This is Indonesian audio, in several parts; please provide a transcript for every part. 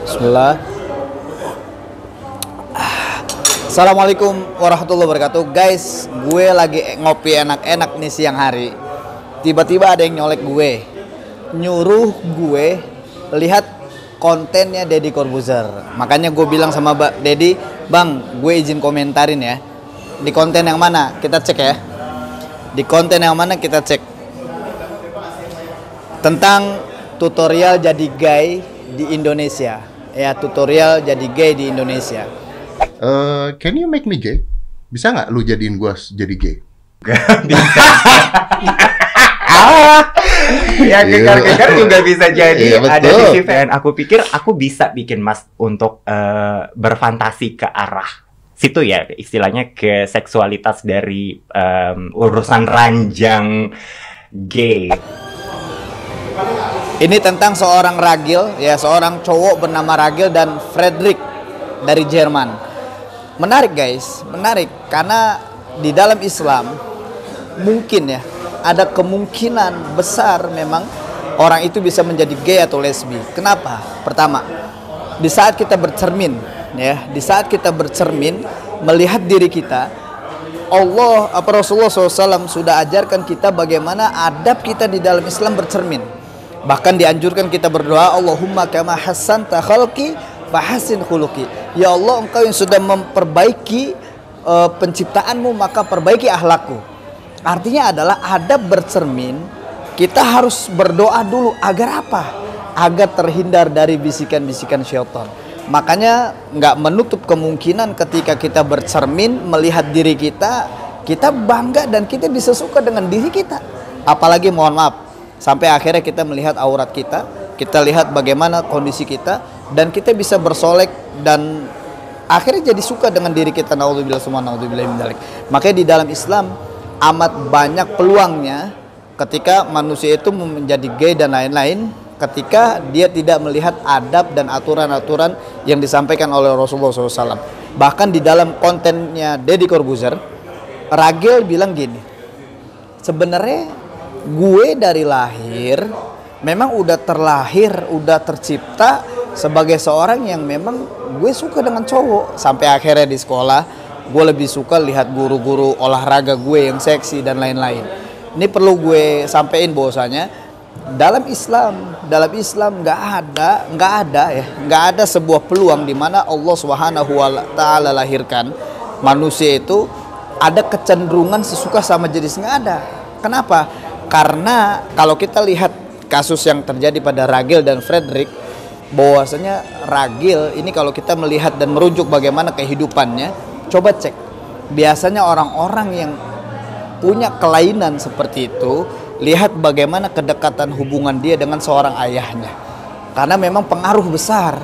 Bismillah. Assalamualaikum warahmatullahi wabarakatuh. Guys, gue lagi ngopi enak-enak nih siang hari. Tiba-tiba ada yang nyolek gue, nyuruh gue lihat kontennya Deddy Corbuzier. Makanya gue bilang sama Deddy, Bang, gue izin komentarin ya. Di konten yang mana? Kita cek ya. Di konten yang mana kita cek tentang tutorial jadi gay di Indonesia. Ya, tutorial jadi gay di Indonesia. Can you make me gay? Bisa nggak lu jadiin gua jadi gay? Bisa. Ya gegar-gegar juga bisa jadi. Iya, betul. Ada di sini. Dan aku pikir aku bisa bikin Mas untuk berfantasi ke arah situ ya, istilahnya ke seksualitas dari urusan ranjang gay. Ini tentang seorang ragil, ya, seorang cowok bernama Ragil dan Frederick dari Jerman. Menarik guys, menarik karena di dalam Islam mungkin ya ada kemungkinan besar memang orang itu bisa menjadi gay atau lesbi. Kenapa? Pertama, di saat kita bercermin, ya, di saat kita bercermin melihat diri kita, Rasulullah SAW sudah ajarkan kita bagaimana adab kita di dalam Islam bercermin. Bahkan dianjurkan kita berdoa, Allahumma kama hassanta khalqi fahassin khuluqi. Ya Allah, Engkau yang sudah memperbaiki penciptaanmu, maka perbaiki akhlakku. Artinya adalah adab bercermin. Kita harus berdoa dulu agar apa? Agar terhindar dari bisikan-bisikan syaitan. Makanya nggak menutup kemungkinan ketika kita bercermin melihat diri kita, kita bangga dan kita bisa suka dengan diri kita. Apalagi mohon maaf, sampai akhirnya kita melihat aurat kita lihat bagaimana kondisi kita, dan kita bisa bersolek dan akhirnya jadi suka dengan diri kita. Naudzubillah summa naudzubillah min dzalik. Makanya di dalam Islam amat banyak peluangnya ketika manusia itu menjadi gay dan lain-lain, ketika dia tidak melihat adab dan aturan-aturan yang disampaikan oleh Rasulullah SAW. Bahkan di dalam kontennya Deddy Corbuzier, Ragil bilang gini, sebenarnya gue dari lahir memang udah terlahir, udah tercipta sebagai seorang yang memang gue suka dengan cowok. Sampai akhirnya di sekolah gue lebih suka lihat guru-guru olahraga gue yang seksi dan lain-lain. Ini perlu gue sampein bahwasanya dalam Islam nggak ada sebuah peluang di mana Allah Subhanahu wa taala lahirkan manusia itu ada kecenderungan sesuka sama jenis, nggak ada. Kenapa? Karena kalau kita lihat kasus yang terjadi pada Ragil dan Frederick, bahwasanya Ragil ini kalau kita melihat dan merujuk bagaimana kehidupannya, coba cek. Biasanya orang-orang yang punya kelainan seperti itu, lihat bagaimana kedekatan hubungan dia dengan seorang ayahnya. Karena memang pengaruh besar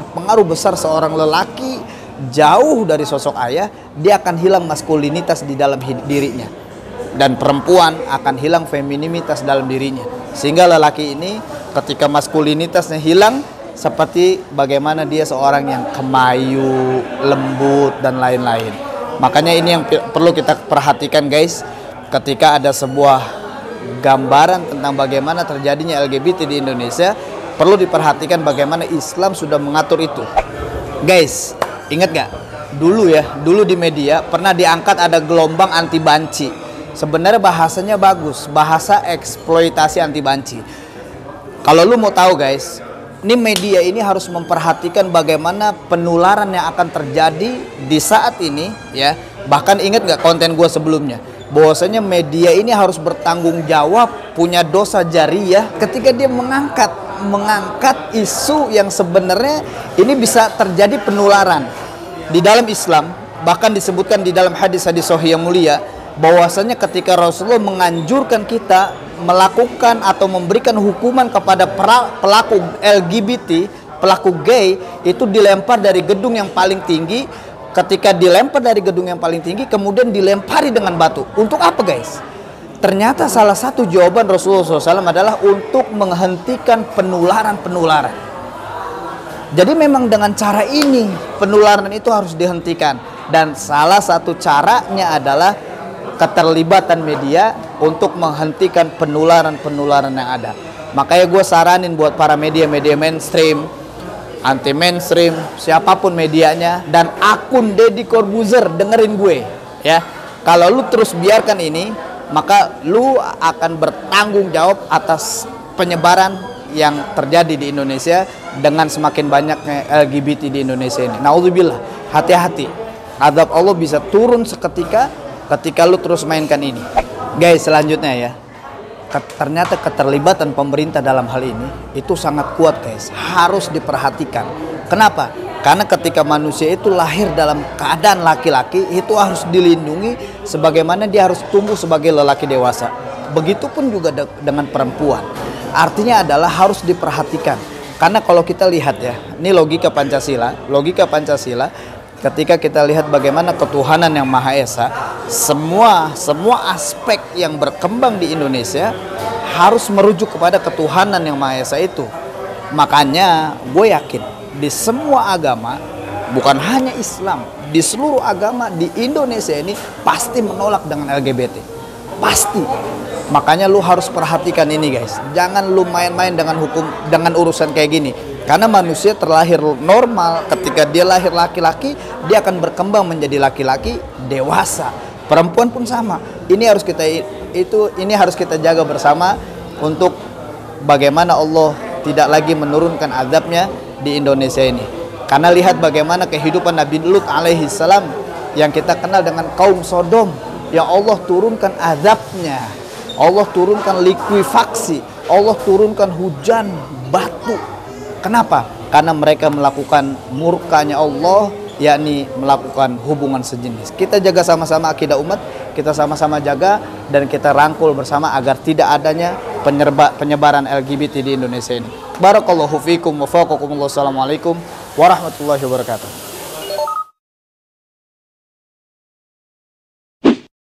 seorang lelaki jauh dari sosok ayah, dia akan hilang maskulinitas di dalam dirinya. Dan perempuan akan hilang femininitas dalam dirinya. Sehingga lelaki ini ketika maskulinitasnya hilang, seperti bagaimana dia seorang yang kemayu, lembut dan lain-lain. Makanya ini yang perlu kita perhatikan guys, ketika ada sebuah gambaran tentang bagaimana terjadinya LGBT di Indonesia, perlu diperhatikan bagaimana Islam sudah mengatur itu. Guys, ingat gak? Dulu di media pernah diangkat ada gelombang anti banci. Sebenarnya bahasanya bagus, bahasa eksploitasi anti banci. Kalau lu mau tahu guys, ini media ini harus memperhatikan bagaimana penularan yang akan terjadi di saat ini ya. Bahkan ingat gak konten gue sebelumnya, bahwasanya media ini harus bertanggung jawab, punya dosa jariyah ketika dia mengangkat isu yang sebenarnya ini bisa terjadi penularan. Di dalam Islam bahkan disebutkan di dalam hadis-hadis sahih yang mulia, bahwasanya ketika Rasulullah menganjurkan kita melakukan atau memberikan hukuman kepada pelaku LGBT, pelaku gay, itu dilempar dari gedung yang paling tinggi. Ketika dilempar dari gedung yang paling tinggi, kemudian dilempari dengan batu. Untuk apa guys? Ternyata salah satu jawaban Rasulullah SAW adalah untuk menghentikan penularan-penularan. Jadi memang dengan cara ini penularan itu harus dihentikan. Dan salah satu caranya adalah keterlibatan media untuk menghentikan penularan-penularan yang ada. Makanya gue saranin buat para media-media mainstream, anti mainstream, siapapun medianya, dan akun Deddy Corbuzier, dengerin gue ya. Kalau lu terus biarkan ini, maka lu akan bertanggung jawab atas penyebaran yang terjadi di Indonesia dengan semakin banyaknya LGBT di Indonesia ini. Naudzubillah, hati-hati. Azab Allah bisa turun seketika ketika lu terus mainkan ini. Guys, selanjutnya ya. Ternyata keterlibatan pemerintah dalam hal ini itu sangat kuat, guys. Harus diperhatikan. Kenapa? Karena ketika manusia itu lahir dalam keadaan laki-laki, itu harus dilindungi sebagaimana dia harus tumbuh sebagai lelaki dewasa. Begitupun juga dengan perempuan. Artinya adalah harus diperhatikan. Karena kalau kita lihat ya, ini logika Pancasila. Logika Pancasila, ketika kita lihat bagaimana ketuhanan yang Maha Esa, semua aspek yang berkembang di Indonesia harus merujuk kepada ketuhanan yang Maha Esa itu. Makanya gue yakin di semua agama, bukan hanya Islam, di seluruh agama di Indonesia ini pasti menolak dengan LGBT. Pasti. Makanya lu harus perhatikan ini, guys. Jangan lu main-main dengan hukum, dengan urusan kayak gini. Karena manusia terlahir normal, ketika dia lahir laki-laki, dia akan berkembang menjadi laki-laki dewasa. Perempuan pun sama. Ini harus kita jaga bersama untuk bagaimana Allah tidak lagi menurunkan azabnya di Indonesia ini. Karena lihat bagaimana kehidupan Nabi Lut alaihi salam yang kita kenal dengan kaum Sodom, yang Allah turunkan azabnya. Allah turunkan likuifaksi, Allah turunkan hujan batu. Kenapa? Karena mereka melakukan murkanya Allah, yakni melakukan hubungan sejenis. Kita jaga sama-sama akidah umat, kita sama-sama jaga dan kita rangkul bersama agar tidak adanya penyebaran LGBT di Indonesia ini. Barakallahu fikum wa faqakumullah. Assalamualaikum warahmatullahi wabarakatuh.